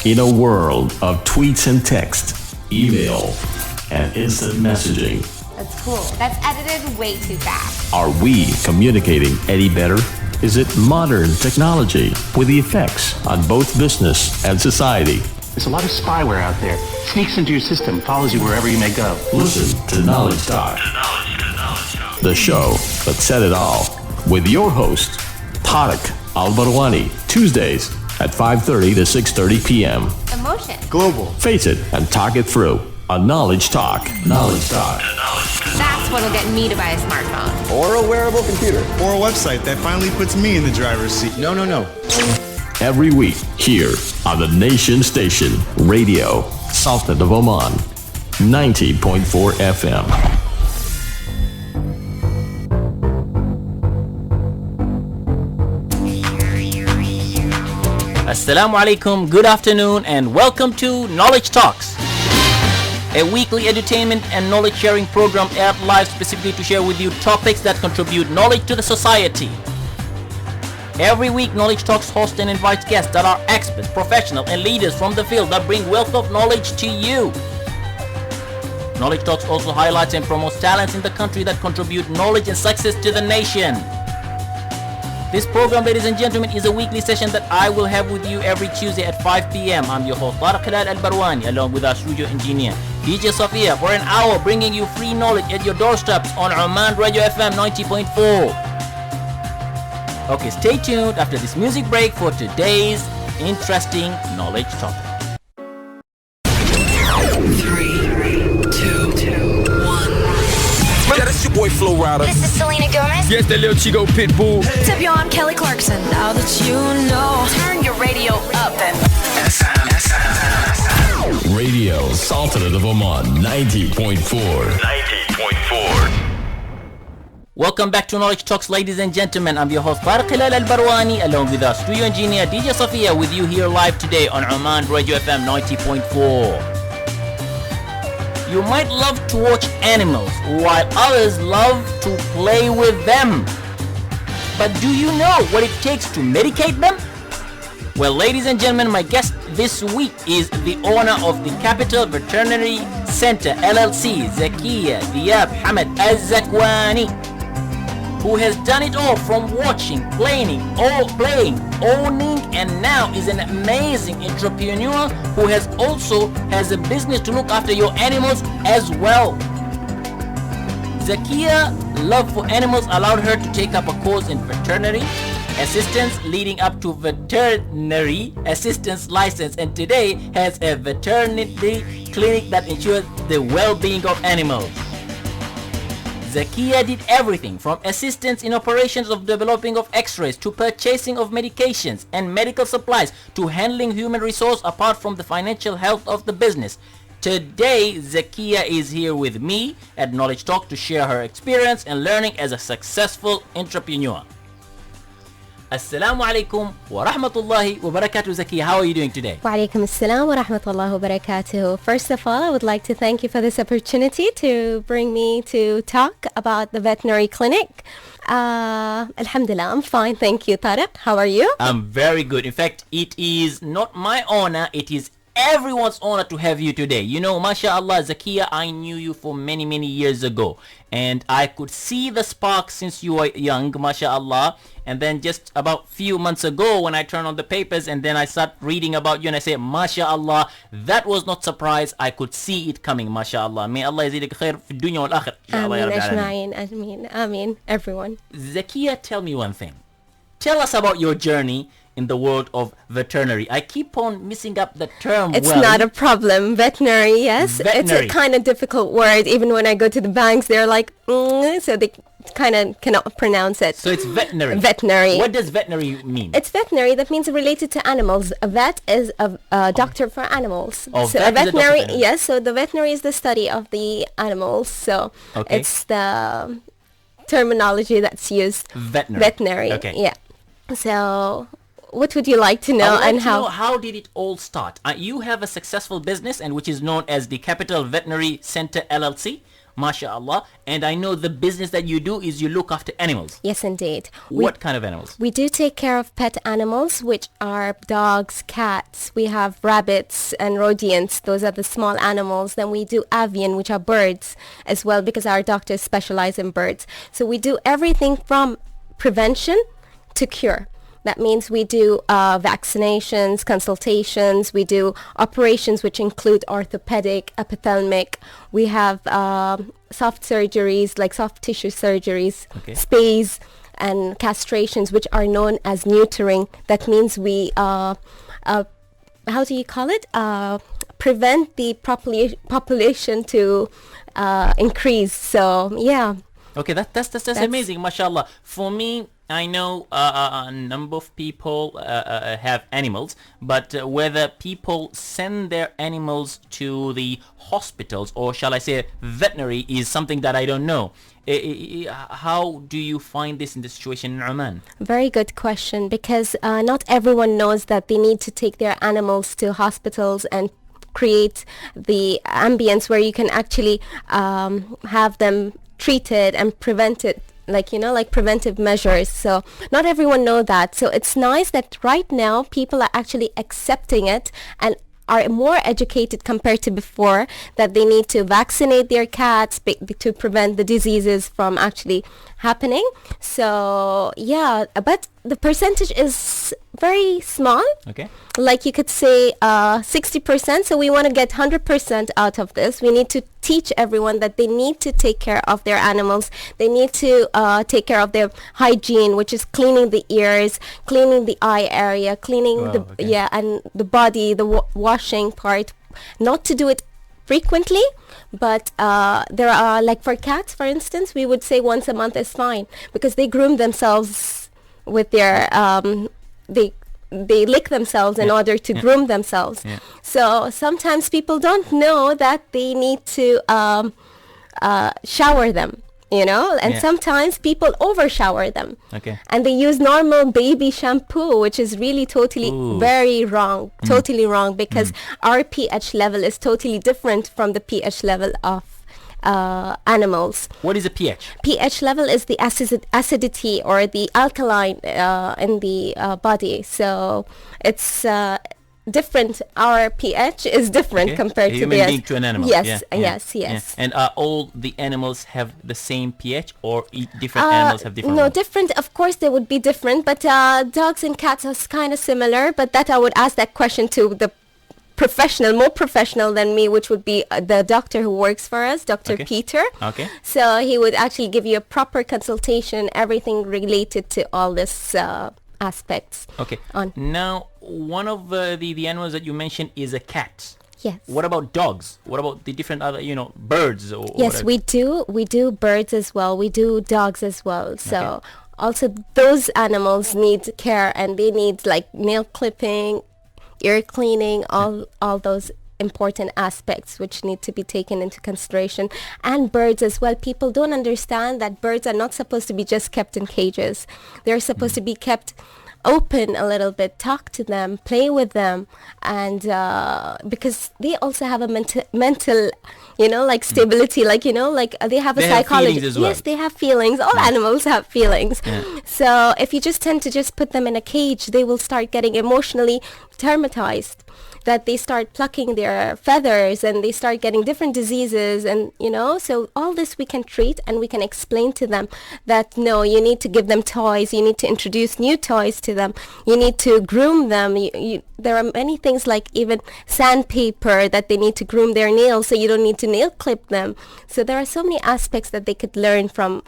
In a world of tweets and text, email, and instant messaging, That's cool. That's edited way too fast. are we communicating any better? Is it modern technology with the effects on both business and society? There's a lot of spyware out there. Sneaks into your system, follows you wherever you may go. Listen to Knowledge Talk, the show that said it all, with your host, Tariq Al-Barwani, Tuesdays at 5:30 to 6:30 p.m. Emotion. Global. Face it and talk it through on Knowledge Talk. Knowledge Talk. That's what'll get me to buy a smartphone. Or a wearable computer. Or a website that finally puts me in the driver's seat. No. Every week here on the Nation Station Radio, Sultan of Oman, 90.4 FM. Assalamu alaikum, good afternoon, and welcome to Knowledge Talks, a weekly entertainment and knowledge sharing program aired live specifically to share with you topics that contribute knowledge to the society. Every week, Knowledge Talks hosts and invites guests that are experts, professionals, and leaders from the field that bring wealth of knowledge to you. Knowledge Talks also highlights and promotes talents in the country that contribute knowledge and success to the nation. This program, ladies and gentlemen, is a weekly session that I will have with you every Tuesday at 5 p.m. I'm your host, Tariq Al-Barwani, along with our studio engineer, DJ Zakiya, for an hour bringing you free knowledge at your doorsteps on Oman Radio FM 90.4. Okay, stay tuned after this music break for today's interesting knowledge topic. 3, 2, 1. Yeah, that's your boy Flo Rida. This is Selena Gomez. Yes, that little Chico Pitbull. What's up, yo? I'm Kelly Clarkson. Now that you know, turn your radio up and Radio Sultanate of Oman, 90.4. Welcome back to Knowledge Talks, ladies and gentlemen. I'm your host, Tariq Al-Barwani, along with our studio engineer, DJ Zakiya, with you here live today on Oman Radio FM 90.4. You might love to watch animals, while others love to play with them. But do you know what it takes to medicate them? Well, ladies and gentlemen, my guest this week is the owner of the Capital Veterinary Center, L.L.C, Zakiya Al Zakwani, who has done it all from watching, playing, owning, and now is an amazing entrepreneur who has a business to look after your animals as well. Zakiya's love for animals allowed her to take up a course in veterinary assistance, leading up to veterinary assistance license, and today has a veterinary clinic that ensures the well-being of animals. Zakiya did everything from assistance in operations of developing of x-rays to purchasing of medications and medical supplies to handling human resource apart from the financial health of the business. Today, Zakiya is here with me at Knowledge Talk to share her experience and learning as a successful entrepreneur. Assalamu alaikum wa rahmatullahi wa barakatuh. Zakiya, how are you doing today? Wa alaikum assalam wa rahmatullahi wa barakatuh. First of all, I would like to thank you for this opportunity to bring me to talk about the veterinary clinic. Alhamdulillah, I'm fine. Thank you, Tariq. How are you? I'm very good. In fact, it is not my honor, it is everyone's honor to have you today. You know, mashallah, Zakiya, I knew you for many years ago, and I could see the spark since you were young, mashallah. And then just about few months ago, when I turned on the papers and then I start reading about you, and I say, mashallah, that was not surprise. I could see it coming, mashallah. May Allah yazidik khair fi dunya wal akhir. Ameen, everyone. Zakiya, tell me one thing. Tell us about your journey in the world of veterinary. I keep on missing up the term. It's not a problem. Veterinary, yes. Veterinary. It's a kind of difficult word. Even when I go to the banks, they're like, so they kind of cannot pronounce it. So it's veterinary. Veterinary. What does veterinary mean? It's veterinary. That means related to animals. A vet is a doctor for animals. Oh, so vet a veterinary, is a doctor. yes. So the veterinary is the study of the animals. So Okay. it's the terminology that's used. Veterinary. Okay. Yeah. So what would you like to know, I would like and to know how did it all start? You have a successful business, and which is known as the Capital Veterinary Center, L.L.C. mashallah. And I know the business that you do is you look after animals. Yes, indeed. What kind of animals? We do take care of pet animals, which are dogs, cats. We have rabbits and rodents. Those are the small animals. Then we do avian, which are birds as well, because our doctors specialize in birds. So we do everything from prevention to cure. That means we do vaccinations, consultations, we do operations which include orthopedic, ophthalmic. We have soft surgeries like soft tissue surgeries, spays and castrations which are known as neutering. That means we, how do you call it? Prevent the population to increase. So yeah. Okay, that's amazing, mashallah. For me, I know a number of people have animals, but whether people send their animals to the hospitals or shall I say veterinary is something that I don't know. How do you find this in the situation in Oman? Very good question, because not everyone knows that they need to take their animals to hospitals and create the ambience where you can actually have them treated and prevented, like preventive measures. So not everyone know that. So it's nice that right now people are actually accepting it and are more educated compared to before, that they need to vaccinate their cats to prevent the diseases from actually happening. So yeah, but the percentage is very small. Okay. Like you could say 60%. So we want to get 100% out of this. We need to teach everyone that they need to take care of their animals. They need to take care of their hygiene, which is cleaning the ears, cleaning the eye area, cleaning and the body, the washing part. Not to do it frequently, but there are, like for cats, for instance, we would say once a month is fine, because they groom themselves with their they lick themselves in order to groom themselves. So sometimes people don't know that they need to shower them, and sometimes people over shower them. And they use normal baby shampoo, which is really totally very wrong, totally wrong, because our pH level is totally different from the pH level of animals. What is a pH? pH level is the acidity or the alkaline in the body. So it's different. Our pH is different compared to the to an animal. Yes. And all the animals have the same pH, or different animals have different? No, different. Of course, they would be different, but dogs and cats are kind of similar. But that I would ask that question to the professional, more professional than me, which would be the doctor who works for us, Dr. Peter. So he would actually give you a proper consultation, everything related to all this aspects. Now, one of the animals that you mentioned is a cat. Yes. What about dogs? What about the different other, birds? Or yes, whatever? We do birds as well. We do dogs as well. So also those animals need care, and they need like nail clipping, ear cleaning, all those important aspects which need to be taken into consideration. And birds as well. People don't understand that birds are not supposed to be just kept in cages. They're supposed to be kept open a little bit, talk to them, play with them, and because they also have a mental stability, they have a psychology. Have well. Yes, they have feelings. All animals have feelings. So if you just tend to just put them in a cage, they will start getting emotionally traumatized, that they start plucking their feathers and they start getting different diseases, and so all this we can treat, and we can explain to them that no, you need to give them toys, you need to introduce new toys to them, you need to groom them. There are many things, like even sandpaper, that they need to groom their nails, so you don't need to nail clip them. So there are so many aspects that they could learn from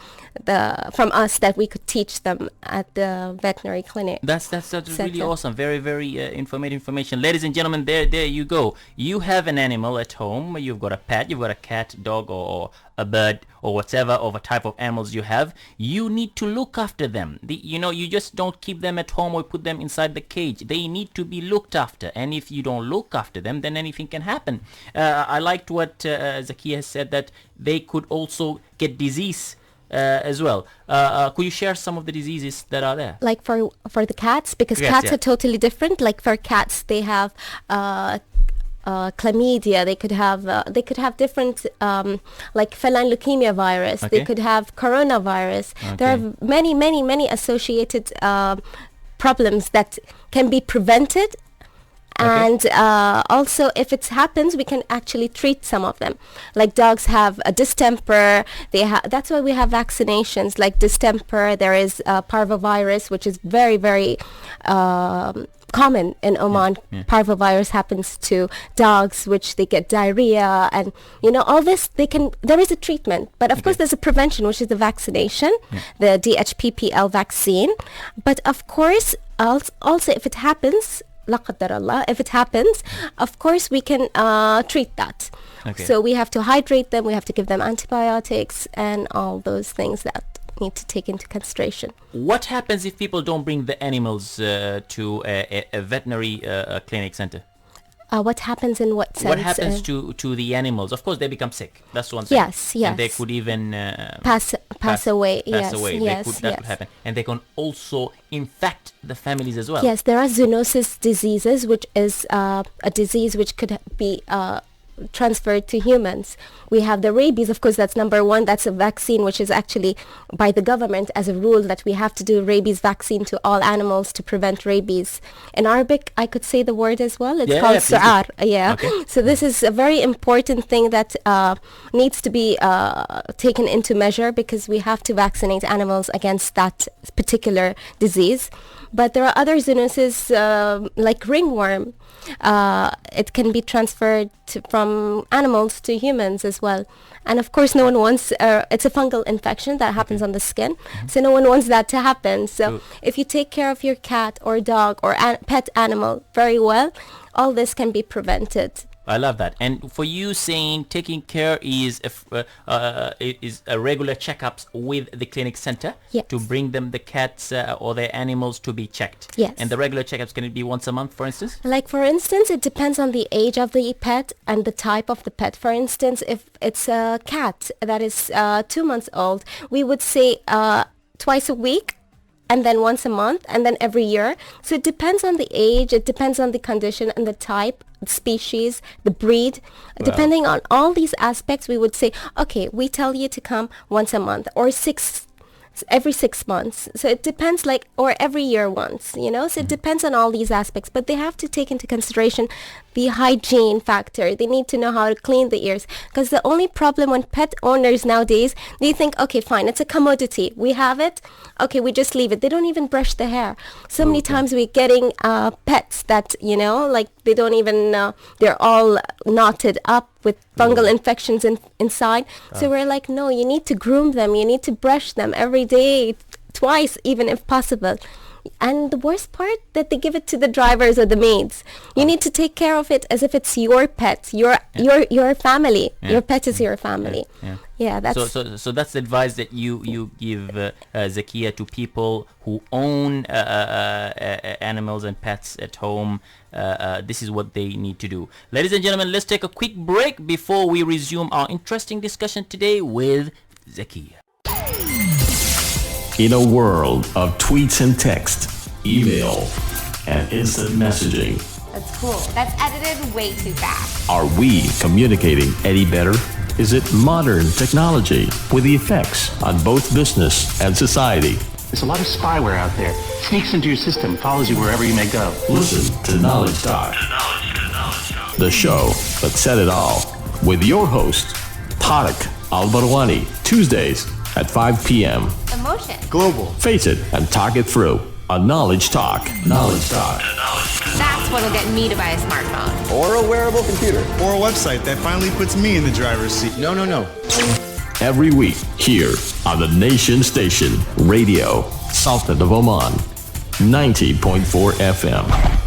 us, that we could teach them at the veterinary clinic. That's really awesome. Very, very informative information. Ladies and gentlemen, there you go. You have an animal at home. You've got a pet. You've got a cat, dog, or a bird, or whatever of a type of animals you have. You need to look after them. You just don't keep them at home or put them inside the cage. They need to be looked after. And if you don't look after them, then anything can happen. I liked what Zakiya has said, that they could also get disease as well. Could you share some of the diseases that are there? Like for the cats, because cats are totally different. Like for cats, they have chlamydia. They could have different like feline leukemia virus. Okay. They could have coronavirus. There Okay. are many associated problems that can be prevented. And also, if it happens, we can actually treat some of them. Like dogs have a distemper. That's why we have vaccinations. Like distemper, there is parvovirus, which is very, very common in Oman. Parvovirus happens to dogs, which they get diarrhea, and all this. There is a treatment, but of course, there's a prevention, which is the vaccination, the DHPPL vaccine. But of course, also if it happens. La qaddar Allah, if it happens, of course we can treat that. So we have to hydrate them, we have to give them antibiotics and all those things that need to take into consideration. What happens if people don't bring the animals to a veterinary clinic center? What happens in what sense? What happens to the animals? Of course, they become sick. That's one thing. Yes. And they could even pass away. Pass Yes. away. Yes. That could happen. And they can also infect the families as well. Yes, there are zoonosis diseases, which is a disease which could be transferred to humans. We have the rabies, of course, that's number one. That's a vaccine which is actually by the government as a rule that we have to do rabies vaccine to all animals to prevent rabies. In Arabic, I could say the word as well. It's called su'ar. Yeah. Okay. So this is a very important thing that needs to be taken into measure, because we have to vaccinate animals against that particular disease. But there are other zoonoses like ringworm. It can be transferred from animals to humans as well. And of course, no one wants, it's a fungal infection that happens on the skin. So no one wants that to happen. So if you take care of your cat or dog or pet animal very well, all this can be prevented. I love that. And for you saying taking care is a regular checkups with the clinic center to bring them the cats or their animals to be checked. Yes. And the regular checkups, can it be once a month, for instance? Like for instance, it depends on the age of the pet and the type of the pet. For instance, if it's a cat that is 2 months old, we would say twice a week, and then once a month, and then every year. So it depends on the age, it depends on the condition and the type, the species, the breed. Wow. Depending on all these aspects, we would say, okay, we tell you to come once a month or every 6 months. So it depends, or every year once, so it depends on all these aspects. But they have to take into consideration the hygiene factor. They need to know how to clean the ears, because the only problem when pet owners nowadays, they think, okay, fine, it's a commodity, we have it, okay, we just leave it. They don't even brush the hair. So many times we're getting pets that they don't even they're all knotted up with fungal infections inside. So we're like, no, you need to groom them, you need to brush them every day, twice even if possible. And the worst part, that they give it to the drivers or the maids. You need to take care of it as if it's your pet, your family. Your pet is your family. Yeah, that's so that's the advice that you give Zakiya to people who own animals and pets at home. This is what they need to do. Ladies and gentlemen, let's take a quick break before we resume our interesting discussion today with Zakiya. In a world of tweets and text, email, and instant messaging, That's cool. That's edited way too fast. are we communicating any better? Is it modern technology with the effects on both business and society? There's a lot of spyware out there. Sneaks into your system, follows you wherever you may go. Listen to Knowledge Talk, the show that said it all, with your host, Tariq Al Barwani, Tuesdays at 5 p.m. Emotion. Global. Face it and talk it through on Knowledge Talk. Knowledge Talk. That's what'll get me to buy a smartphone. Or a wearable computer. Or a website that finally puts me in the driver's seat. No. Every week here on the Nation Station Radio, Sultan of Oman, 90.4 FM.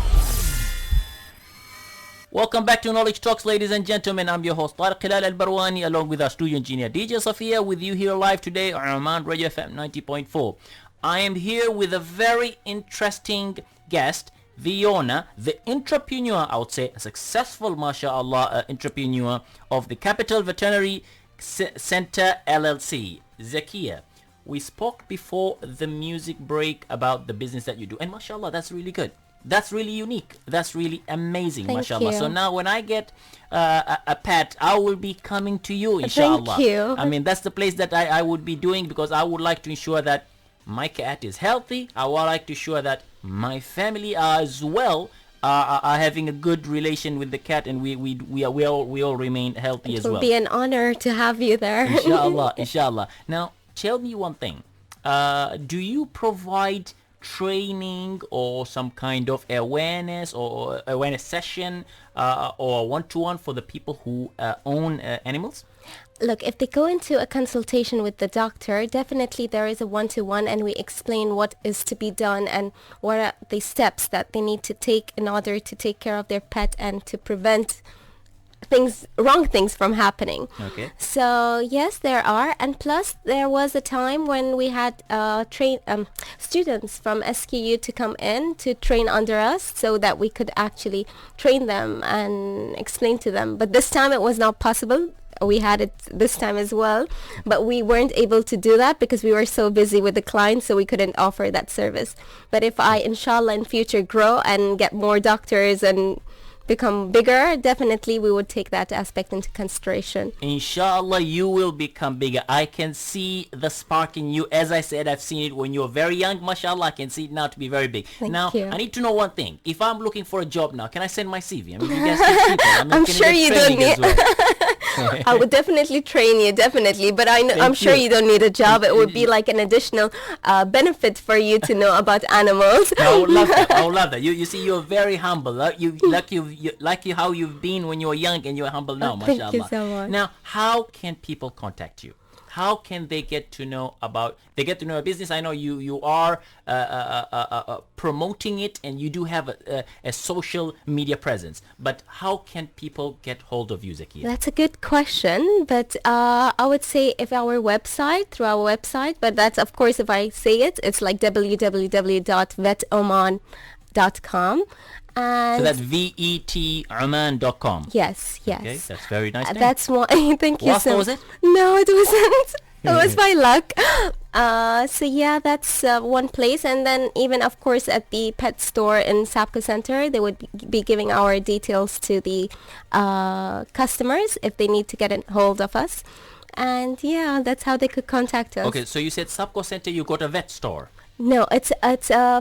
Welcome back to Knowledge Talks, ladies and gentlemen. I'm your host, Tariq L.L.C, Barwani, along with our studio engineer, DJ Zakiya, with you here live today on Oman Radio FM 90.4. I am here with a very interesting guest, Fiona, the entrepreneur, I would say, a successful, mashallah, entrepreneur of the Capital Veterinary Center, L.L.C. Zakiya, we spoke before the music break about the business that you do, and mashallah, that's really good. that's really unique. That's really amazing, Thank mashallah. you. So now when I get a pet, I will be coming to you, inshallah. Thank you. I mean, that's the place that I would be doing, because I would like to ensure that my cat is healthy. I would like to ensure that my family as well are having a good relation with the cat, and we all remain healthy as It will well. be an honor to have you there. Inshallah, inshallah. Now, tell me one thing. Do you provide training or some kind of awareness or awareness session or one-to-one for the people who own animals? Look, if they go into a consultation with the doctor, definitely there is a one-to-one, and we explain what is to be done and what are the steps that they need to take in order to take care of their pet and to prevent wrong things from happening. Okay. So yes, there are, and plus there was a time when we had students from SQU to come in to train under us, so that we could actually train them and explain to them. But this time it was not possible. We had it this time as well, but we weren't able to do that because we were so busy with the clients, so we couldn't offer that service. But if I, inshallah, in future grow and get more doctors and become bigger, definitely we would take that aspect into consideration. Inshallah, you will become bigger. I can see the spark in you. As I said, I've seen it when you were very young. Mashallah, I can see it now to be very big. Thank now, you. I need to know one thing. If I'm looking for a job now, can I send my CV? I mean, you guys take people. I mean, I'm can sure get you don't training as need... well? I would definitely train you, definitely. But I'm Thank sure you. you don't need a job. It would be like an additional benefit for you to know about animals. I would love that. I would love that. You see, you're very humble. Like how you've been when you were young, and you're humble now, Thank mashallah. you so much. Now, how can people contact you? How can they get to know a business? I know you are promoting it, and you do have a social media presence. But how can people get hold of you, Zakiya? That's a good question, but I would say through our website, but that's, of course, if I say it, it's like www.vetoman.com. And So that's vetoman.com. yes. Okay, that's very nice. name. That's one. Thank you Waffa, so was it? No, it wasn't. It was by luck. So yeah, that's one place. And then even, of course, at the pet store in Sapco Center, they would be giving our details to the customers if they need to get a hold of us. And yeah, that's how they could contact us. Okay, so you said Sapco Center, you got a vet store. No, it's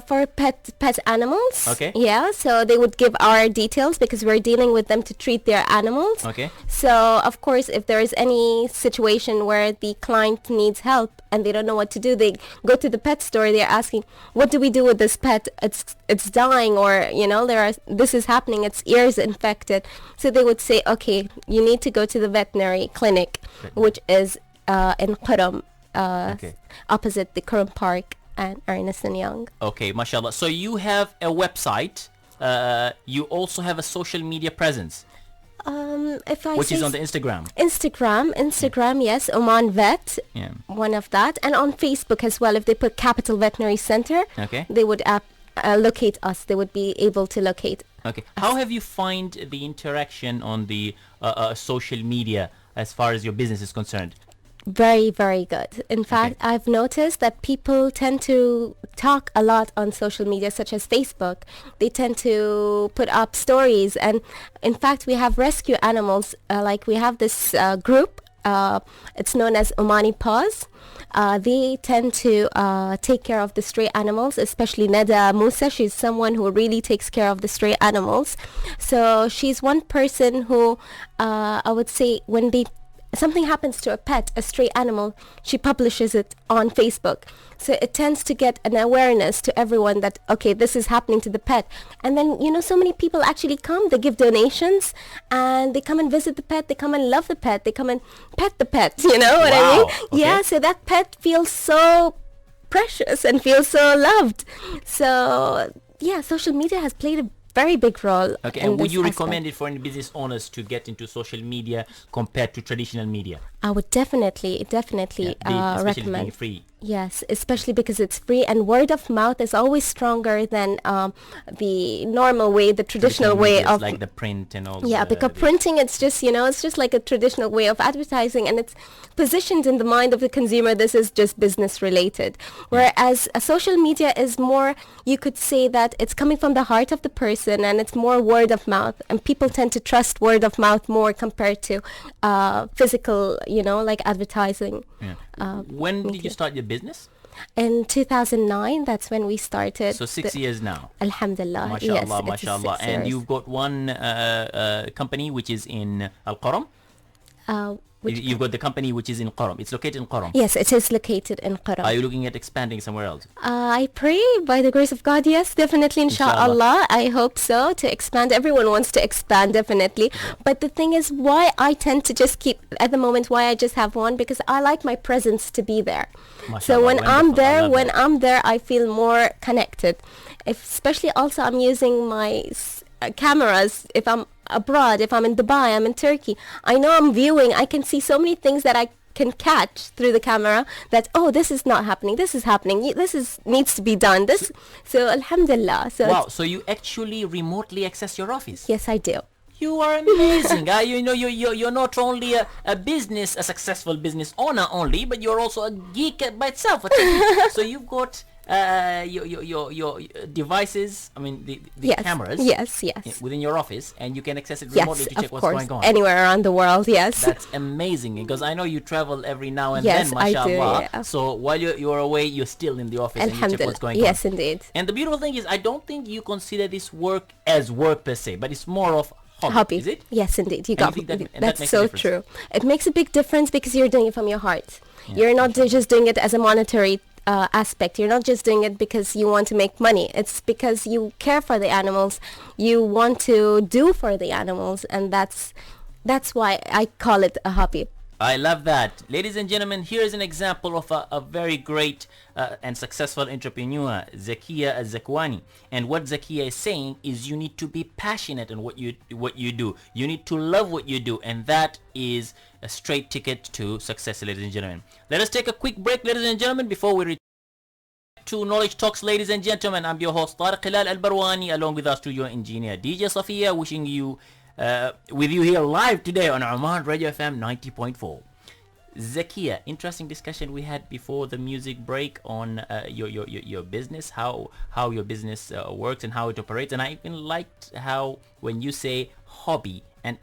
for pet animals. Okay. Yeah, so they would give our details because we're dealing with them to treat their animals. Okay. So of course, if there is any situation where the client needs help and they don't know what to do, they go to the pet store. They're asking, "What do we do with this pet? It's dying, or this is happening. Its ears infected." So they would say, "Okay, you need to go to the veterinary clinic, which is in Quram, opposite the Quram Park and Ernest and Young." Okay, mashallah. So you have a website. You also have a social media presence, which is on the Instagram. Instagram, yes, Oman Vet, Yeah. one of that, and on Facebook as well. If they put Capital Veterinary Center, Okay. they would locate us. They would be able to locate. Okay. How have you find the interaction on the social media as far as your business is concerned? Very, very good. In fact, I've noticed that people tend to talk a lot on social media, such as Facebook. They tend to put up stories. And in fact, we have rescue animals. Like we have this group. It's known as Omani Paws. They tend to take care of the stray animals, especially Neda Musa. She's someone who really takes care of the stray animals. So she's one person who I would say when something happens to a pet, a stray animal, she publishes it on Facebook. So it tends to get an awareness to everyone that, okay, this is happening to the pet. And then, so many people actually come, they give donations, and they come and visit the pet, they come and love the pet, they come and pet the pet, you know what I Wow, mean? okay. Yeah, so that pet feels so precious and feels so loved. So, yeah, social media has played a very big role. Okay, in and would this you aspect. recommend it for any business owners to get into social media compared to traditional media? I would definitely Especially being recommend. free. Yes, especially because it's free, and word of mouth is always stronger than the normal way, the traditional way medias, of like the print and all. because printing, it's just, it's just like a traditional way of advertising, and it's positioned in the mind of the consumer. This is just business related. Whereas social media is more, you could say that it's coming from the heart of the person, and it's more word of mouth, and people tend to trust word of mouth more compared to physical, like advertising. When did you start your business? In 2009, that's when we started. So 6 years now. Alhamdulillah. MashaAllah, Yes, MashaAllah. And you've got one company which is in Al-Qaram? You've got the company which is in Qaram. It's located in Qaram. Yes, it is located in Qaram. Are you looking at expanding somewhere else? I pray by the grace of God, yes, definitely, inshallah. I hope so, to expand. Everyone wants to expand, definitely. But the thing is, why I tend to just keep, at the moment, why I just have one, because I like my presence to be there. So when I'm there, I feel more connected. Especially also, I'm using my cameras if I'm abroad, if I'm in Dubai, I'm in Turkey. I know I'm viewing, I can see so many things that I can catch through the camera that, this is not happening, this is happening, needs to be done, so alhamdulillah. Wow, so you actually remotely access your office? Yes, I do. You are amazing. You're not only a successful business owner only, but you're also a geek by itself. So you've got your devices, the cameras, yes, within your office, and you can access it remotely to check what's going on anywhere around the world. Yes, that's amazing, because I know you travel every now and then, mashallah. I do, yeah. So while you're away, you're still in the office and you check what's going on. Yes, indeed. And the beautiful thing is, I don't think you consider this work as work per se, but it's more of hobby. Is it? Yes, indeed. You got me. That's so true. It makes a big difference because you're doing it from your heart. You're not just doing it as a monetary aspect. You're not just doing it because you want to make money. It's because you care for the animals. You want to do for the animals, and that's why I call it a hobby. I love that. Ladies and gentlemen, here is an example of a very great and successful entrepreneur, Zakiya Al Zakwani. And what Zakiya is saying is, you need to be passionate in what you do. You need to love what you do, and that is a straight ticket to success, ladies and gentlemen. Let us take a quick break, ladies and gentlemen, before we return to Knowledge Talks. Ladies and gentlemen, I'm your host Tariq Al Barwani, along with our studio engineer DJ Safiya, wishing you with you here live today on Oman Radio FM 90.4. Zakiya, interesting discussion we had before the music break on your business, how your business works and how it operates, and I even liked how when you say hobby and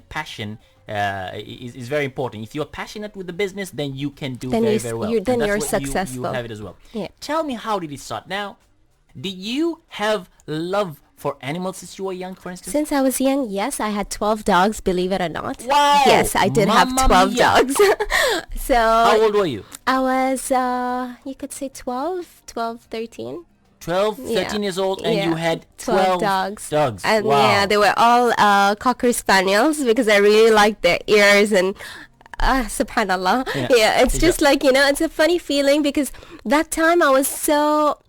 passion is very important. If you're passionate with the business, then you can do very well. Then you're successful. You have it as well. Yeah. Tell me, how did it start? Now, did you have love for animals since you were young, for instance? Since I was young, yes, I had 12 dogs, believe it or not. Wow! Yes, I did have 12 dogs. So how old were you? I was, you could say 12, 13. 12, 13 years old, and you had 12 dogs. And wow. They were all Cocker Spaniels, because I really liked their ears and subhanallah. Yeah, it's just like, it's a funny feeling, because that time I was so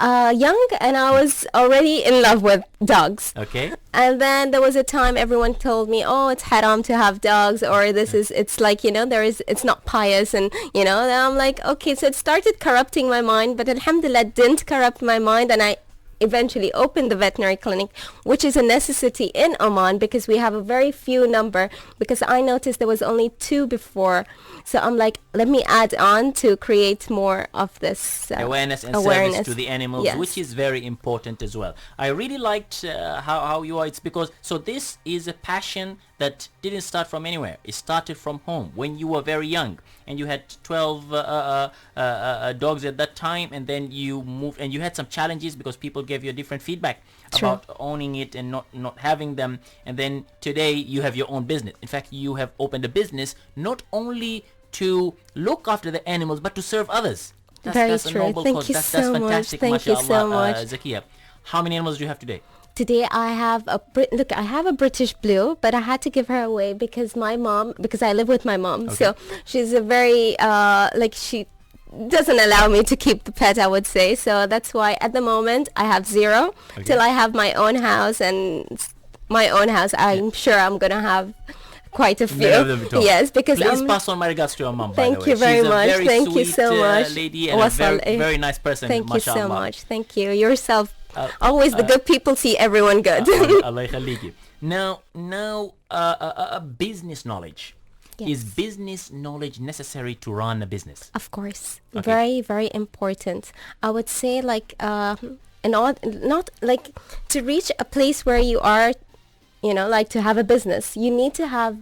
young, and I was already in love with dogs. Okay. And then there was a time everyone told me, it's haram to have dogs, or it's like, it's not pious, and and I'm like, okay, so it started corrupting my mind, but alhamdulillah, it didn't corrupt my mind, and I eventually opened the veterinary clinic, which is a necessity in Oman, because we have a very few number, because I noticed there was only 2 before. So I'm like, let me add on to create more of this awareness and service to the animals, which is very important as well. I really liked how you are. It's because, so this is a passion that didn't start from anywhere. It started from home when you were very young, and you had 12 dogs at that time, and then you moved, and you had some challenges because people gave you a different feedback about owning it and not having them, and then today you have your own business. In fact, you have opened a business not only to look after the animals, but to serve others. That's a noble cause. That's fantastic. Thank you so much. Zakiya, how many animals do you have today? Today I have I have a British Blue, but I had to give her away because I live with my mom. So she's a very she doesn't allow me to keep the pet, I would say. So that's why at the moment I have 0 till I have my own house, and I'm sure I'm gonna have quite a few. Many of them we talk. Yes, because please pass on my regards to your mom. Thank by the you way. very She's much. A very Thank you sweet, so much. Lady and a very nice person. Thank you so much. Thank you. Yourself. Always the good people see everyone good. Allah yakhliki. Now, business knowledge. Yes. Is business knowledge necessary to run a business? Of course. Okay. Very, very important. I would say like not like to reach a place where you are, like to have a business, you need to have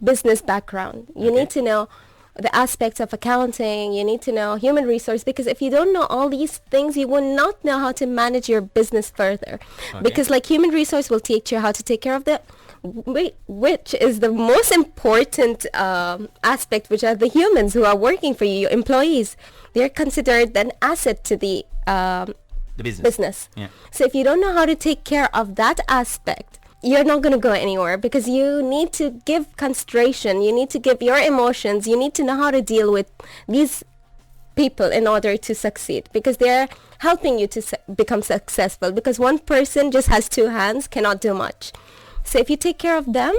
business background. You need to know the aspects of accounting. You need to know human resource, because if you don't know all these things, you will not know how to manage your business further. Because like human resource will teach you how to take care of which is the most important aspect, which are the humans who are working for you, your employees. They're considered an asset to the business. Yeah. So if you don't know how to take care of that aspect, you're not going to go anywhere, because you need to give consideration, you need to give your emotions, you need to know how to deal with these people in order to succeed, because they're helping you to become successful, because one person just has two hands, cannot do much. So if you take care of them,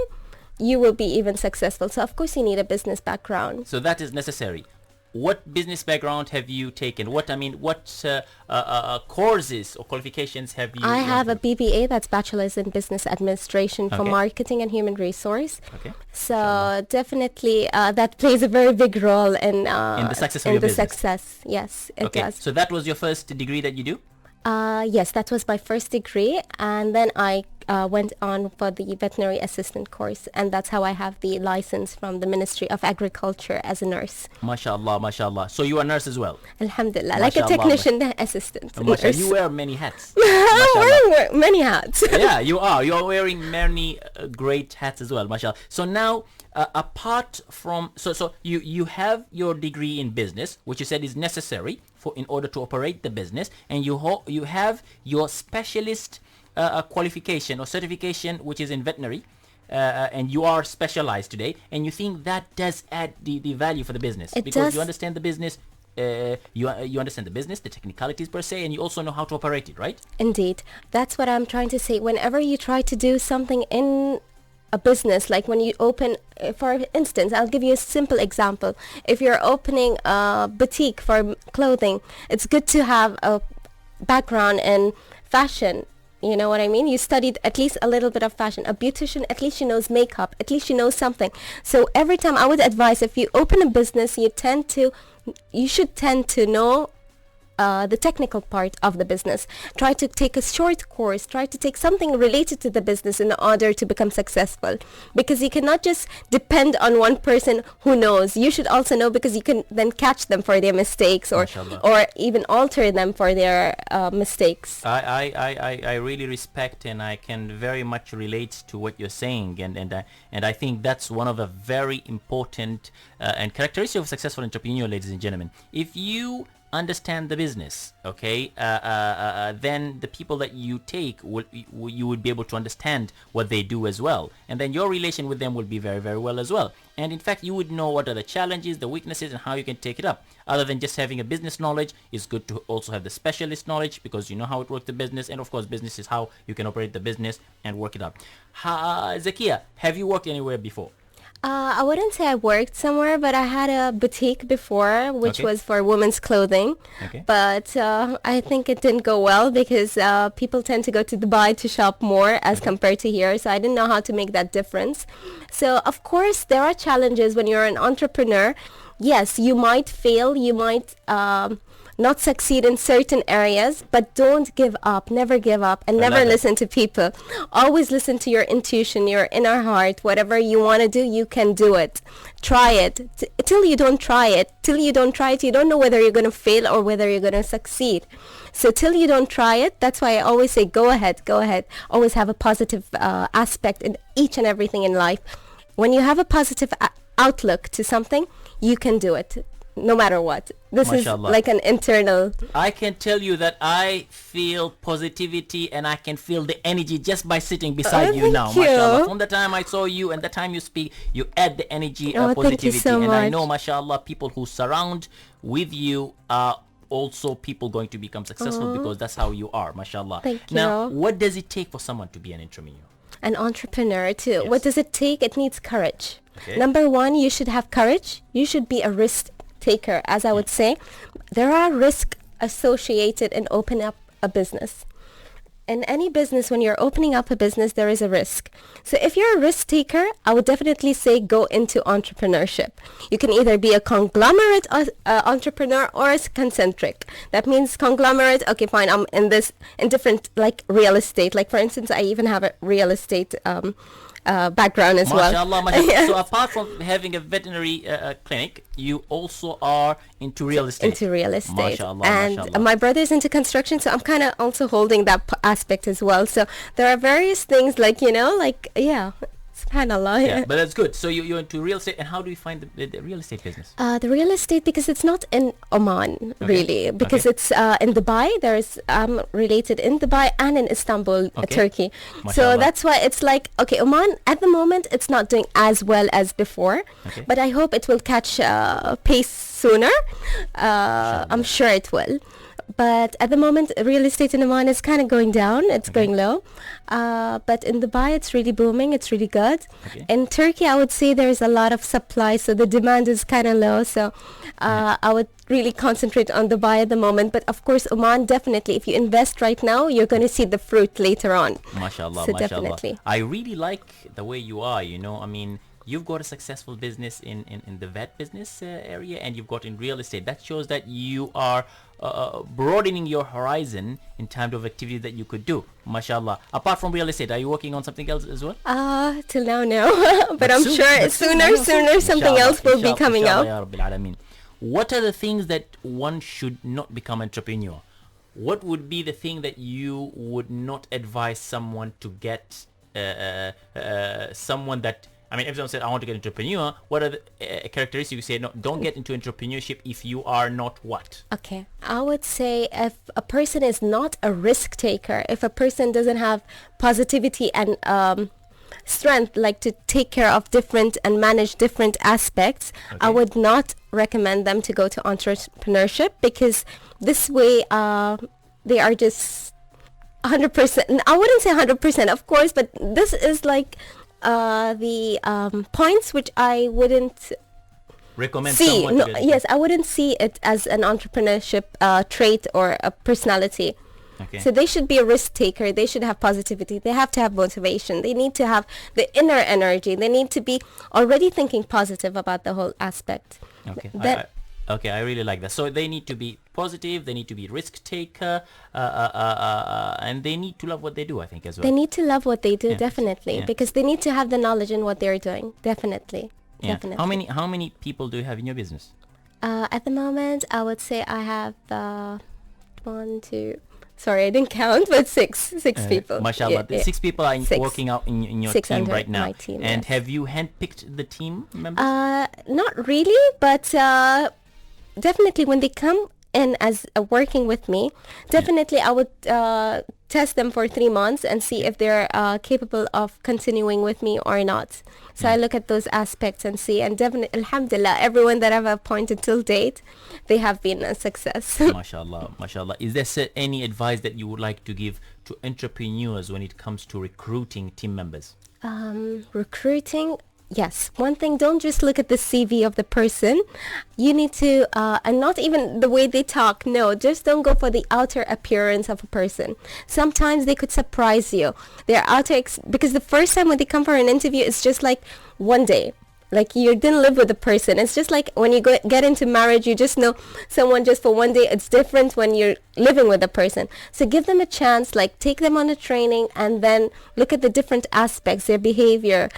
you will be even successful. So of course you need a business background. So that is necessary. What business background have you taken? What courses or qualifications have you? I have a BBA, that's Bachelor's in Business Administration for Marketing and Human Resource. Okay. So definitely that plays a very big role in the success of your business. Success. Yes, it does. So that was your first degree that you do? Yes, that was my first degree, and then I went on for the veterinary assistant course, and that's how I have the license from the Ministry of Agriculture as a nurse. MashaAllah, MashaAllah. So you are a nurse as well? Alhamdulillah, like a technician assistant. Mashallah, you wear many hats. I'm wearing many hats. Yeah, you are. You are wearing many great hats as well, mashallah. So now, apart from so you have your degree in business, which you said is necessary in order to operate the business, and you have your specialist qualification or certification, which is in veterinary, and you are specialized today, and you think that does add the value for the business, because you understand the business. You understand the business, the technicalities per se, and you also know how to operate it, right? Indeed, that's what I'm trying to say. Whenever you try to do something in a business, like when you open, for instance, I'll give you a simple example. If you're opening a boutique for clothing, it's good to have a background in fashion. You know what I mean? You studied at least a little bit of fashion. A beautician, at least she knows makeup. At least she knows something. So every time I would advise, if you open a business, you should tend to know the technical part of the business. Try to take a short course. Try to take something related to the business in order to become successful. Because you cannot just depend on one person who knows. You should also know, because you can then catch them for their mistakes, or even alter them for their mistakes. I really respect, and I can very much relate to what you're saying, and I think that's one of the very important and characteristics of a successful entrepreneur, ladies and gentlemen. If you understand the business, then the people that you take you would be able to understand what they do as well, and then your relation with them will be very, very well as well. And in fact, you would know what are the challenges, the weaknesses, and how you can take it up. Other than just having a business knowledge, it's good to also have the specialist knowledge, because you know how it works the business, and of course business is how you can operate the business and work it out. Zakiya, have you worked anywhere before? I wouldn't say I worked somewhere, but I had a boutique before, which was for women's clothing. But I think it didn't go well, because people tend to go to Dubai to shop more as compared to here. So I didn't know how to make that difference. So of course, there are challenges when you're an entrepreneur. Yes, you might fail. You might not succeed in certain areas, but don't give up. Never give up, and never listen to people. Always listen to your intuition, your inner heart. Whatever you want to do, you can do it. Try it. Till you don't try it, you don't know whether you're going to fail or whether you're going to succeed. So till you don't try it, that's why I always say go ahead. Always have a positive aspect in each and everything in life. When you have a positive outlook to something, you can do it. No matter what. This Mashallah. Is like an internal. I can tell you that I feel positivity, and I can feel the energy just by sitting beside you now. Mashallah. From the time I saw you and the time you speak, you add the energy, positivity. Thank you so much. I know, mashallah, people who surround with you are also people going to become successful, because that's how you are, mashallah. Thank you. Now, what does it take for someone to be an entrepreneur? an entrepreneur to what does it take? It needs courage. Okay. Number one, you should have courage. You should be a risk taker, as I would say. There are risks associated in opening up a business. In any business, when you're opening up a business, there is a risk. So if you're a risk taker, I would definitely say go into entrepreneurship. You can either be a conglomerate entrepreneur or a concentric. That means conglomerate, okay, fine, I'm in different, like real estate. Like for instance, I even have a real estate background as well. Mashallah. Yes. So apart from having a veterinary clinic, you also are into real estate. Into real estate. Mashallah, and mashallah. my brother's into construction, so I'm kind of also holding that aspect as well. So there are various things like, subhanallah. Yeah, but that's good. So you're into real estate, and how do you find the real estate business? The real estate, because it's not in Oman, really, because it's in Dubai. There's related in Dubai and in Istanbul, Turkey. Mashallah. So that's why it's like, okay, Oman at the moment it's not doing as well as before, but I hope it will catch pace sooner. I'm sure it will. But at the moment, real estate in Oman is kind of going down. It's going low. But in Dubai, it's really booming. It's really good. In Turkey, I would say there's a lot of supply, so the demand is kind of low. So I would really concentrate on Dubai at the moment. But of course, Oman, definitely, if you invest right now, you're going to see the fruit later on. MashaAllah, so MashaAllah. Definitely. I really like the way you are, I mean, you've got a successful business in the vet business area, and you've got in real estate. That shows that you are broadening your horizon in terms of activity that you could do. MashaAllah. Apart from real estate, are you working on something else as well? Till now, no. but I'm sure sooner something else will be coming up. Ya Rabbil Alameen. What are the things that one should not become entrepreneur? What would be the thing that you would not advise someone to get someone that, I mean, everyone said, I want to get entrepreneur. What are the characteristics you say, no, don't get into entrepreneurship if you are not what? Okay. I would say if a person is not a risk taker, if a person doesn't have positivity and strength, like to take care of different and manage different aspects, I would not recommend them to go to entrepreneurship, because this way they are just 100%. I wouldn't say 100%, of course, but this is like the points which I wouldn't recommend see. someone No, to get yes, I wouldn't see it as an entrepreneurship trait or a personality. Okay. So they should be a risk taker. They should have positivity. They have to have motivation. They need to have the inner energy. They need to be already thinking positive about the whole aspect. Okay. I really like that. So they need to be positive. They need to be risk taker, and they need to love what they do, I think, as well. They need to love what they do, Yeah. definitely, Yeah. because they need to have the knowledge in what they're doing, definitely. Yeah. Definitely. How many people do you have in your business? At the moment, I would say I have 1, 2. Sorry, I didn't count, but six people. MashaAllah. Yeah, 6 people are Six. working out in your Six team under right now. my team, And yes. have you handpicked the team members? Not really, but definitely when they come in as working with me, definitely I would test them for 3 months and see if they're capable of continuing with me or not. So I look at those aspects and see, and definitely, alhamdulillah, everyone that I've appointed till date, they have been a success. MashaAllah, MashaAllah. Is there any advice that you would like to give to entrepreneurs when it comes to recruiting team members? Recruiting, yes. One thing, don't just look at the CV of the person. You need to, and not even the way they talk. No, just don't go for the outer appearance of a person. Sometimes they could surprise you. Their because the first time when they come for an interview, it's just like one day. Like you didn't live with the person. It's just like when you get into marriage, you just know someone just for one day. It's different when you're living with a person. So give them a chance, like take them on a training and then look at the different aspects, their behavior.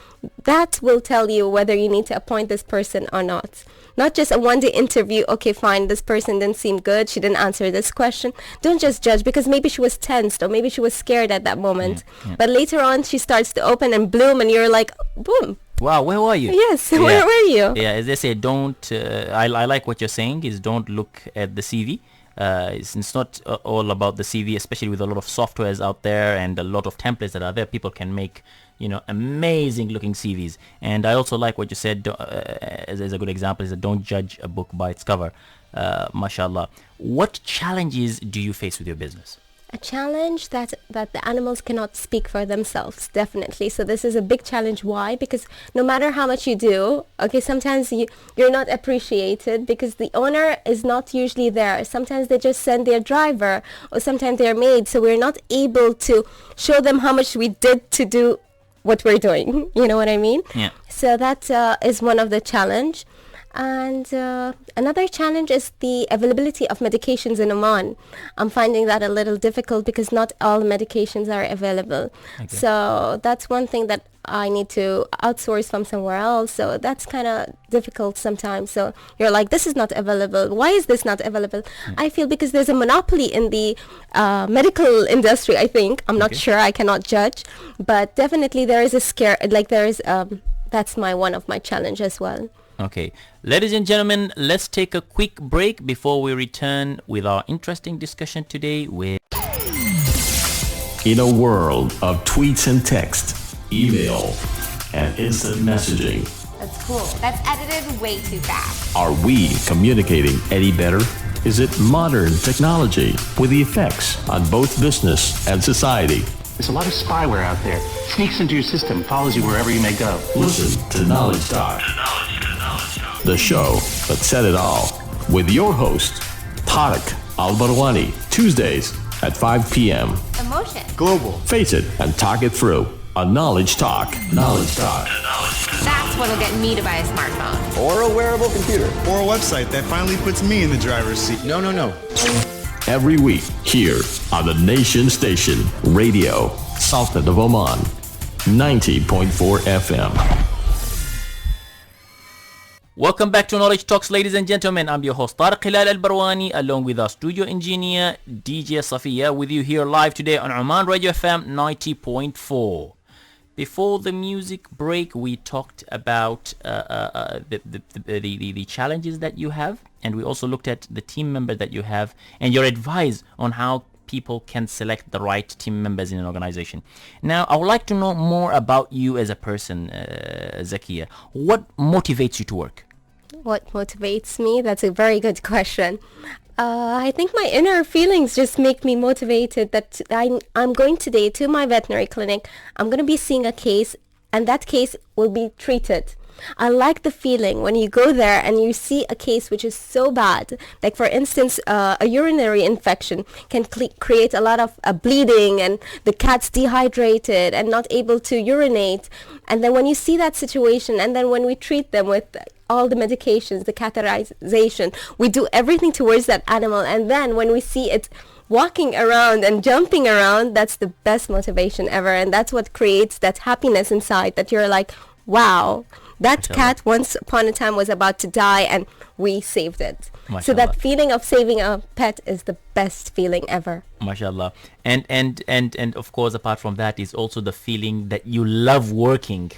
That will tell you whether you need to appoint this person or not. Not just a one-day interview. Okay, fine, this person didn't seem good. She didn't answer this question. Don't just judge because maybe she was tensed or maybe she was scared at that moment. But later on, she starts to open and bloom and you're like, boom. Wow, where were you? Yes, where were you? Yeah, as they say, don't, I like what you're saying, is don't look at the CV. It's not all about the CV, especially with a lot of softwares out there and a lot of templates that are there. People can make, amazing looking CVs. And I also like what you said, as a good example, is that don't judge a book by its cover. MashaAllah. What challenges do you face with your business? A challenge that the animals cannot speak for themselves, definitely. So this is a big challenge. Why? Because no matter how much you do, okay, sometimes you're not appreciated because the owner is not usually there. Sometimes they just send their driver or sometimes their maid. So we're not able to show them how much we did to do what we're doing. You know what I mean? Yeah. So that is one of the challenge. And another challenge is the availability of medications in Oman. I'm finding that a little difficult because not all medications are available. Okay. So that's one thing that I need to outsource from somewhere else. So that's kind of difficult sometimes. So you're like, this is not available. Why is this not available? I feel because there's a monopoly in the medical industry, I think. I'm not sure. I cannot judge. But definitely there is a scare. Like there is, that's one of my challenge as well. Okay, ladies and gentlemen, let's take a quick break before we return with our interesting discussion today with... In a world of tweets and text, email, and instant messaging, That's cool. That's edited way too fast. are we communicating any better? Is it modern technology with the effects on both business and society? There's a lot of spyware out there. Sneaks into your system, follows you wherever you may go. Listen to Knowledge Talk, the show that said it all, with your host, Tariq Al-Barwani, Tuesdays at 5 p.m. Emotion. Global. Face it and talk it through on Knowledge Talk. Knowledge Talk. That's what'll get me to buy a smartphone. Or a wearable computer. Or a website that finally puts me in the driver's seat. No. Every week here on the Nation Station Radio, Sultan of Oman, 90.4 FM. Welcome back to Knowledge Talks, ladies and gentlemen. I'm your host Tariq L.L.C Barwani, along with our studio engineer DJ Zakiya, with you here live today on Oman Radio FM 90.4. Before the music break, we talked about the challenges that you have, and we also looked at the team member that you have and your advice on how people can select the right team members in an organization. Now, I would like to know more about you as a person, Zakiya. What motivates you to work? What motivates me? That's a very good question. I think my inner feelings just make me motivated that I'm going today to my veterinary clinic. I'm going to be seeing a case, and that case will be treated. I like the feeling when you go there and you see a case which is so bad. Like, for instance, a urinary infection can create a lot of bleeding, and the cat's dehydrated and not able to urinate. And then when you see that situation, and then when we treat them with all the medications, the catheterization, we do everything towards that animal. And then when we see it walking around and jumping around, that's the best motivation ever. And that's what creates that happiness inside, that you're like, wow, that cat once upon a time was about to die and we saved it. Mashallah. So that feeling of saving a pet is the best feeling ever. MashaAllah. And of course, apart from that is also the feeling that you love working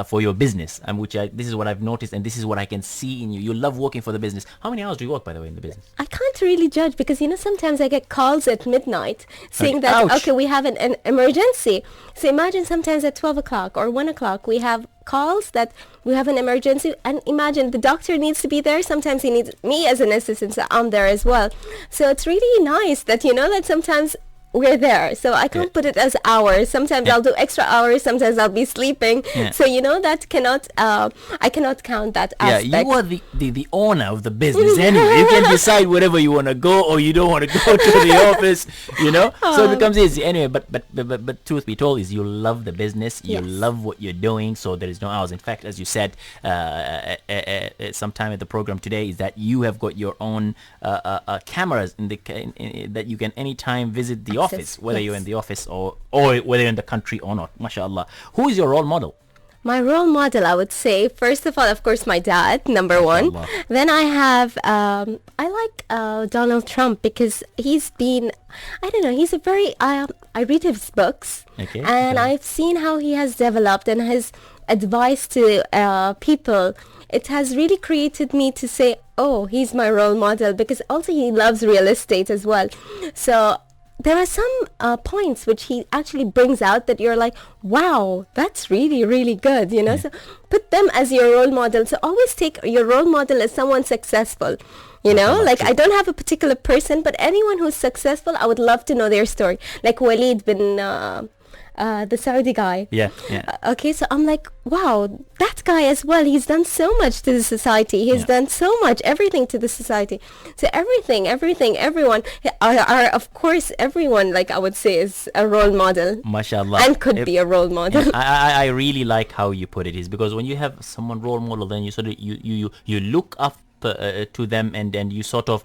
for your business, and this is what I've noticed, and this is what I can see in you. You love working for the business. How many hours do you work, by the way, in the business? I can't really judge because, sometimes I get calls at midnight saying that, ouch, okay, we have an emergency. So imagine sometimes at 12 o'clock or 1 o'clock, we have calls that we have an emergency, and imagine the doctor needs to be there. Sometimes he needs me as an assistant, so I'm there as well. So it's really nice that, that sometimes we're there. So I can't put it as hours. Sometimes I'll do extra hours. Sometimes I'll be sleeping. So that cannot, I cannot count that aspect. Yeah, you are the owner of the business anyway. You can decide wherever you want to go, or you don't want to go to the office, So it becomes easy anyway. But truth be told is you love the business. You love what you're doing. So there is no hours. In fact, as you said, sometime at the program today, is that you have got your own cameras that you can anytime visit the office, whether you're in the office or whether you're in the country or not. MashaAllah. Who is your role model? My role model, I would say, first of all, of course, my dad, number one. Then I have, I like Donald Trump because he's been, I don't know, he's a very, I read his books, and I've seen how he has developed and his advice to people. It has really created me to say, oh, he's my role model, because also he loves real estate as well. So there are some points which he actually brings out that you're like, wow, that's really, really good, you know. So put them as your role model. So always take your role model as someone successful. You know, like I don't have a particular person, but anyone who's successful, I would love to know their story. Like Walid bin, the Saudi guy. Yeah. Okay, so I'm like, wow, that guy as well. He's done so much to the society. He's done so much, everything to the society. So everything, everyone are of course, everyone, like I would say, is a role model. MashaAllah. And could be a role model. I really like how you put it, is because when you have someone role model, then you sort of you look up to them, and you sort of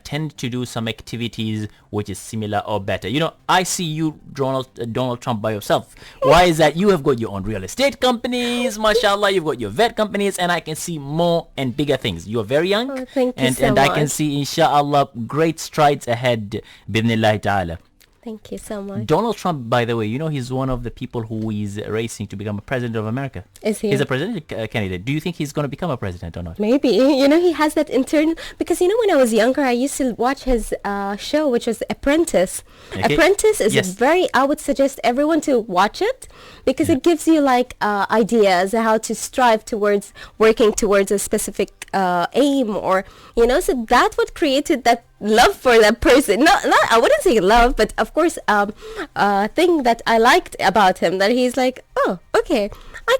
tend to do some activities which is similar or better. You know, I see you, Donald Trump, by yourself. Why is that? You have got your own real estate companies, mashallah. You've got your vet companies, and I can see more and bigger things. You're very young. Thank you so and much. I can see, inshallah, great strides ahead, bidnillahi ta'ala. Thank you so much. Donald Trump, by the way, you know, he's one of the people who is racing to become a president of America. Is he? He's a presidential candidate. Do you think he's going to become a president or not? Maybe. You know, he has that internal... Because, you know, when I was younger, I used to watch his show, which was Apprentice. Okay. Apprentice is I would suggest everyone to watch it, because it gives you, like, ideas how to strive towards working towards a specific aim, or, you know, so that what created that love for that person. Not I wouldn't say love, but of course thing that I liked about him, that he's like, oh, okay, I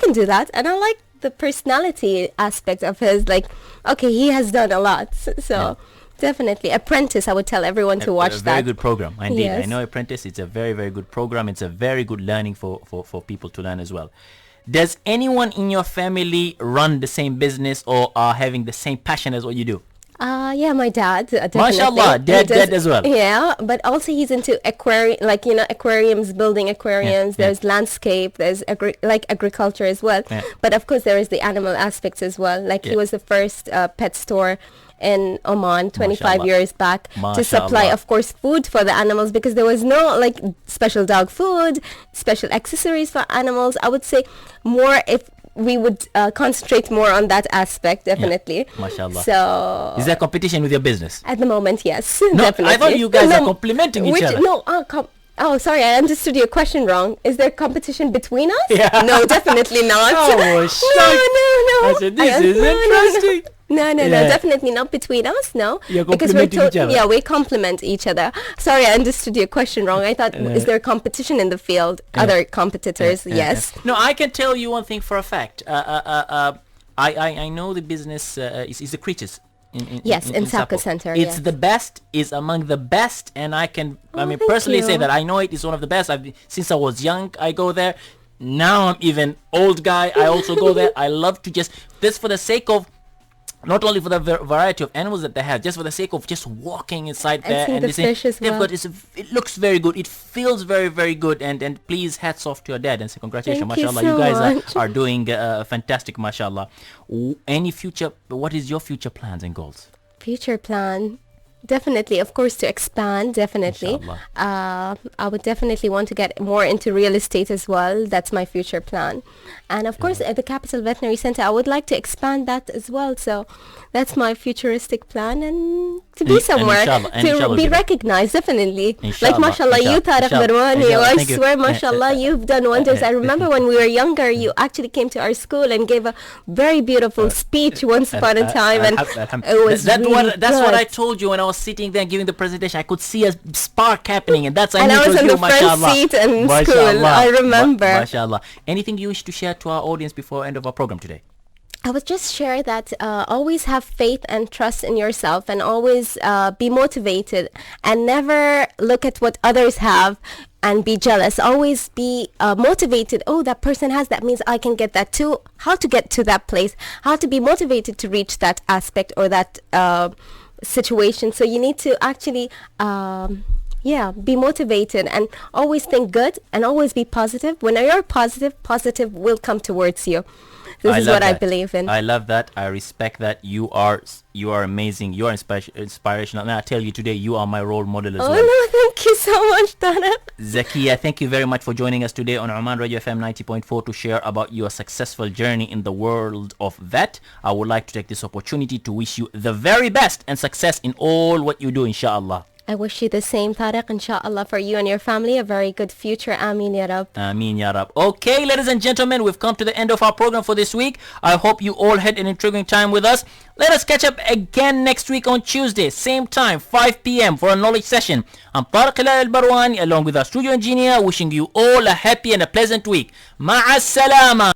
can do that. And I like the personality aspect of his, like, okay, he has done a lot. So definitely Apprentice, I would tell everyone to watch that. A very good program. Indeed. Yes. I know Apprentice. It's a very, very good program. It's a very good learning for people to learn as well. Does anyone in your family run the same business or are having the same passion as what you do? Yeah, my dad, definitely. MashaAllah, dad as well. Yeah, but also he's into aquariums, building aquariums. There's landscape, there's agriculture as well. Yeah. But of course there is the animal aspects as well. Like he was the first pet store in Oman 25 years back to supply, of course, food for the animals, because there was no like special dog food, special accessories for animals. I would say more if we would concentrate more on that aspect, definitely. MashaAllah. So is there competition with your business? At the moment, yes. No, definitely. I thought you guys are complimenting each other. No, oh, sorry, I understood your question wrong. Is there competition between us? Yeah. No, definitely not. Oh, shit. No. I said, this is interesting. No, definitely not between us, no. You're complimenting each other. Yeah, we complement each other. Sorry, I understood your question wrong. I thought, is there competition in the field? Other competitors, yes. No, I can tell you one thing for a fact. I know the business is the creatures. In Saco Center. It's the best, is among the best, and I personally say that I know it is one of the best. Since I was young, I go there. Now I'm even old guy, I also go there. I love to just, this for the sake of, not only for the variety of animals that they have, just for the sake of just walking inside there and the fish as well. It looks very good, it feels very, very good, and please, hats off to your dad and say congratulations. Thank mashallah, you guys are doing fantastic, mashallah. What is your future plans and goals? Future plan, definitely, of course, to expand, definitely. I would definitely want to get more into real estate as well. That's my future plan. And of course, at the Capital Veterinary Center, I would like to expand that as well. So that's my futuristic plan, and to be somewhere, to be recognized, definitely. Like, mashallah, you, Tariq Barwani, I swear, mashallah, you've done wonders. I remember when we were younger, you actually came to our school and gave a very beautiful speech once upon a time, and it was that's good. what I told you when I was sitting there giving the presentation. I could see a spark happening, and that's and I was on the front seat in school. I remember. Mashallah. Anything you wish to share to our audience before end of our program today? I would just share that always have faith and trust in yourself, and always be motivated, and never look at what others have and be jealous. Always be motivated. Oh, that person has that, means I can get that too. How to get to that place, how to be motivated to reach that aspect or that situation. So you need to actually be motivated, and always think good, and always be positive. When you're positive will come towards you. This is what I believe in. I love that. I respect that. You are amazing. You are inspirational. And I tell you today, you are my role model as well. Oh no, thank you so much, Dana. Zakiya, thank you very much for joining us today on Oman Radio FM 90.4 to share about your successful journey in the world of vet. I would like to take this opportunity to wish you the very best and success in all what you do, inshallah. I wish you the same, Tariq, inshallah, for you and your family. A very good future. Ameen ya Rab. Ameen ya Rab. Okay, ladies and gentlemen, we've come to the end of our program for this week. I hope you all had an intriguing time with us. Let us catch up again next week on Tuesday, same time, 5 p.m. for a knowledge session. I'm Tariq L.L. Barwani along with our studio engineer, wishing you all a happy and a pleasant week. Ma'as salama.